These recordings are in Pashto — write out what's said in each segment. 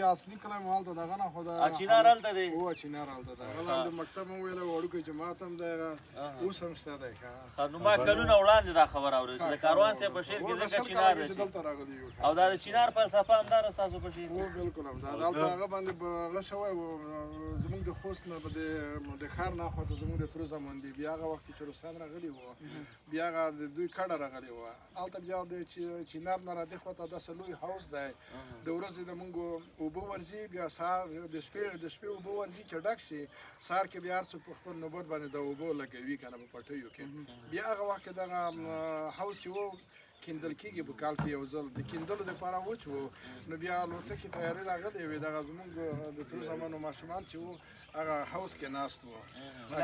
اصلي کلام حالته دغه نه خو دا چینار هلته دی او چینار هلته دغه لاندې مکتب مو ویله وړوکی جماعت هم دی اوس هم شته دی نو ما کلونه وړاندې دا خبره اورېده چې د کاروان صاحب په شعر کې ځکه چینار دی دلته راغلی یو او دا د چینار فلسفه همداره ستاسو په شعر او بالکل همدا دلته هغه باندې هغه شوی زموږ د خوست نه د ښار نه خواته زموږ د ترو زمان دی بیا هغه وخت کې چې روسان راغلي وو بیا هغه د دوی کډه راغلې وه هلته بیا د چینار نه را دې خواته داسې لوی هاوس دی د ورځې د مونږ اوبه ورځي بیا سهار د شپې اوبه ورځي چې ډک شي سهار کې بیا هر څوک په خپل نوبت باندې د اوبو لګوي که نه په پټیو کې بیا هغه وخت کې دغه هاوس چې و کیندل کېږي په کال کې یو ځل د کیندلو دپاره وچ و نو بیا الوتکې تیاري راغلی وې دغه زمونږ د ترو زمانو ماشومان چې وو هغه هاوس کې ناست وو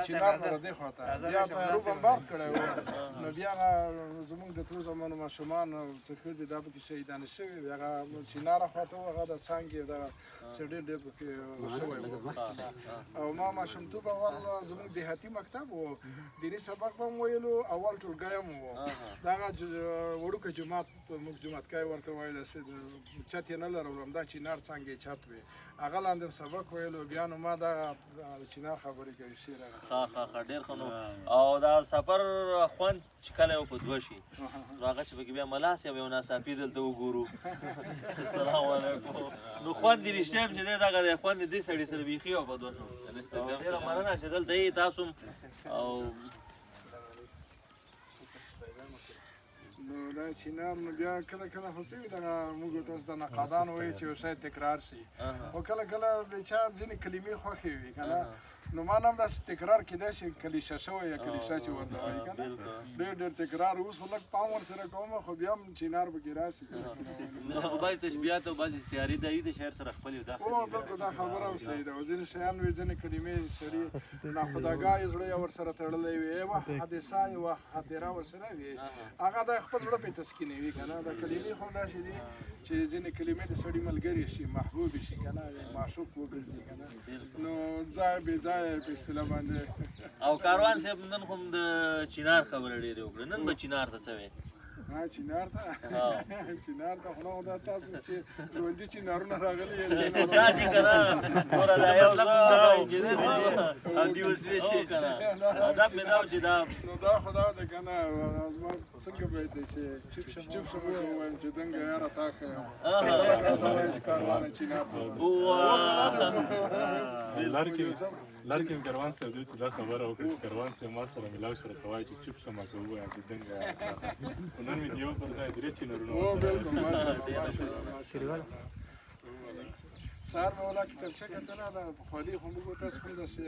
چینار نه د دې خواته بیا تیارو بمبارد کړی و نو بیا هغه زمونږ د ترو زمانو ماشومان چې ښځې دا پکې شهیدانې شوي وې هغه چیناره خواته و هغه د څانګې دغه څه ډېر پکې شوی و او ما ماشومتوب اول زمونږ دیهاتي مکتب و دیني سبق به مو ویلو اول ټولګی هم و دغه وړوکی جومات موږ جوماتکۍ ورته وایو داسې چت یې نه لرلو همدا چینار څانګې چت وې هغه لاندې هم سبق ویلو بیا نو ما دغه چینار خبرې کوي شعر ښه ډېر ښه نو او دا سفر خوند چې کله یو په دوه شي نو هغه چې پکې بیا ملا صاحب یو ناڅاپي دلته وګورو السلام علیکم نو خوند دې رښتیا هم چې دی دغه دی خوند دې سړي سره بیخي یو په دوه شو ډېره مننه چې دلته یې تاسو او نو دا چینار نو بیا کله کله خو څه وي دغه موږ تاسو د نقادان وایي چې یو شی تکرار شي خو کله کله د چا ځینې کلمې خوښې وي که نه نو ما نه هم داسې تکرار کېدای شي کلیشه شوی یا کلیشه چې ورته وایي که نه ډېر تکرار اوس خو لږ پام ورسره کوم خو بیا هم چینار پکې راشي خو بعضې تشبیهات او بعضې استعارې د د شعر سره خپل دا او بالکل دا خبره هم صحیح ده او ځینې شیان وي ځینې کلمې سړي ناخودآګاه یې زړه یې ورسره تړلی وي یوه حادثه یوه خاطره ورسره وي هغه د خپل زړه پرې تسکینوي که نه دا کلمې خو همداسې دي چې ځینې کلمې د سړي ملګري شي محبوبې شي که نه معشوق وګرځي که نه نو ځای بې ځایه په اصطلاح باندې او کاروان صاحب نن خو د چینار خبره ډېرې وکړې نن به چینار ته څه وې چینار ته خو نه دا تاسو چې ژوندي چینارونه راغلي دا دي که نه نوره دا یو زه انجینر صاحب همدې وسوې چې که نه هدف مې دا و چې دا نو دا خو دا ده که نه زما څنګه به دی چې چوپ شم ووایم چې دنګه یاره تا ښه یم راته وایي چې کاروانه چینار ته لر کې کاروان صاحب دوی ته دا خبره وکړه چې کاروان صاحب ما سره ملاو شو راته وایي چې چوپ شم که ووایم چې دنګه یاره تا ښه خو نن مې د یو پر ځای درې چینرونه بالکل ماشاءالله سهار مې ولا کتابچه کتله ده پخواني خو موږ تاسو هم داسې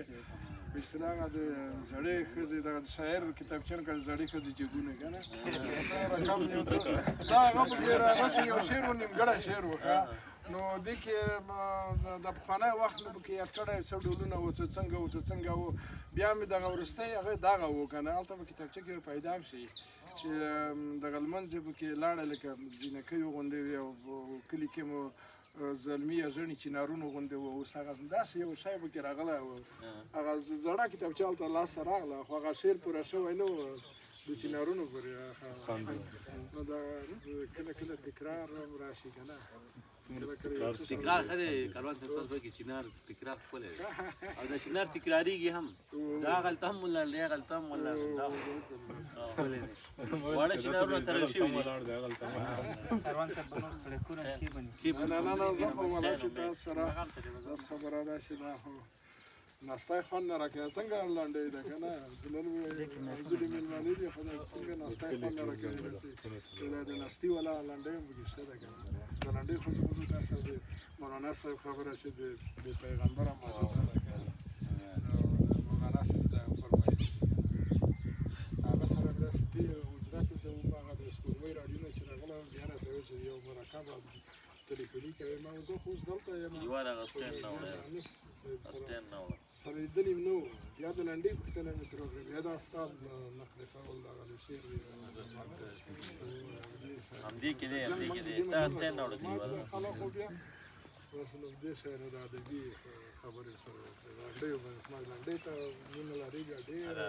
په اصطلاح د زړې ښځې دغه د شاعر کتابچه نه کړه زړې ښځې جیبونه که نه رقم یو دا هغه پکې راغلی یو شعر و نیمګړی شعر و ښه نو دې کې د پخوانی وخت مې پکې یاد کړی څه ډولونه و څه څنګه و بیا مې دغه وروستی هغه دغه و که نه هلته په کتابچه کې پیدا هم شي چې دغه لمونځ یې پکې لاړه لکه جینکیو غوندې وي او کلي کې مو زلمي یا ژڼې چینارونو غوندې و اوس هغه داسې یو شی پکې راغلی و هغه زړه کتابچه هلته لاسته راغله خو هغه شعر پوره شوی نه و د چینارونو پورې نو دا کله تکرار هم راشي که نه تکرار ښه دی کاروان صاحب تاسو وایي چې چینار تکرار ښکلی دی او دا چینار تکرارېږي هم دا غلطه هم ولاړ دی غلطه هم ولاړ دی دا ښکلی دی واړه چینارونه تړل شوي دي کاروان صاحب به نور سړکونه نه زه خو ولا چې تاسو سره داسې خبره ده چې دا خو ناستی خوند نه راکوي څنګه لنډۍ ده که نه نن ځینې مېلمانه دي خو څنګه ناستی خوند نه راکوي داسې د ناستي والا لنډۍ هم پکې شته ده که نه د لنډۍ خو زموږ تاسو د مولانا صاحب خبره چې د پیغمبر هم موجوده ده که نه مولانا صاحب دا فرمایي هغه سره داسې دې حجره کې زه وم هغه د سپوږمۍ راډیو نه چې راغله بیا راته ویل چې یو مرکب تلیفوني کوي ما زه خو اوس دلته یم دیوال هغه سټینډ نه وړی سټینډ نه وړی سره لیدلي نه وو یا د لنډۍ پوښتنه مې ترې وکړه یا دا ستا نقل کول دغه د شعر همدې کې دی دا سټینډ نه وړی دیوال خلک خو بیا بس نو دې شی نه د ادبي خبرې سره وکړې لنډۍ باندې زما لنډۍ ته مینه لري بیا ډېره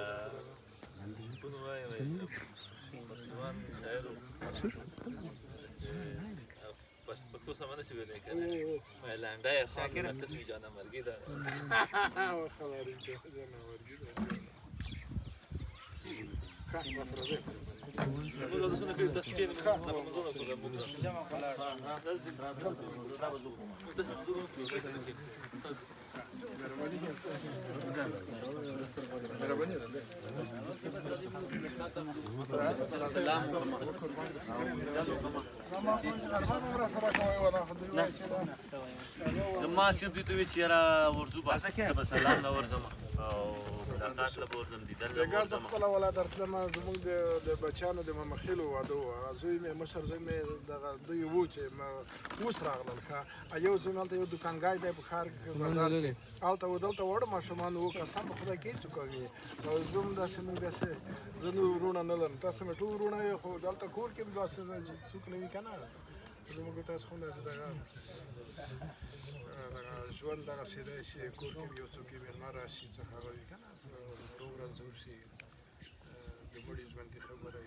پښتو سم نه شي ویلای کنه مې لانډه خان د قسم جانه مرګی دا خبرې ته نه ورګي کا بس راځي موږ د سونه په تسکین نه په موږ په موږ جمع کړه زما سیب دي ته وی چې را ورځو با سبا سلام لا ورځم او ملاقات لا ورځم دیدل لا ګاز ورځم خپل ولا درتلم زموږ د بچانو د مخېلو واده و زوی مې مشر زوی مې دغه دوی وو چې اوس راغلل ښه یو زوی مې هلته یو دوکانګای دی په ښار کې بازار کې هلته و دلته وړه ماشومان وو قسم په خدای کې څوک کوي او زه هم داسې موږ داسې زه نور وروڼه نه لرم تاسو مې ټول وروڼه یې خو دلته کور کې هم داسې څوک نه وي که نه زموږ تاسو خو داسې دغه ژوند دغسې دی چې کور کې یو څوک یې مېلمه راشي څه هغه وي که نه روغ رنځور شي د مړي ژوند کې خبره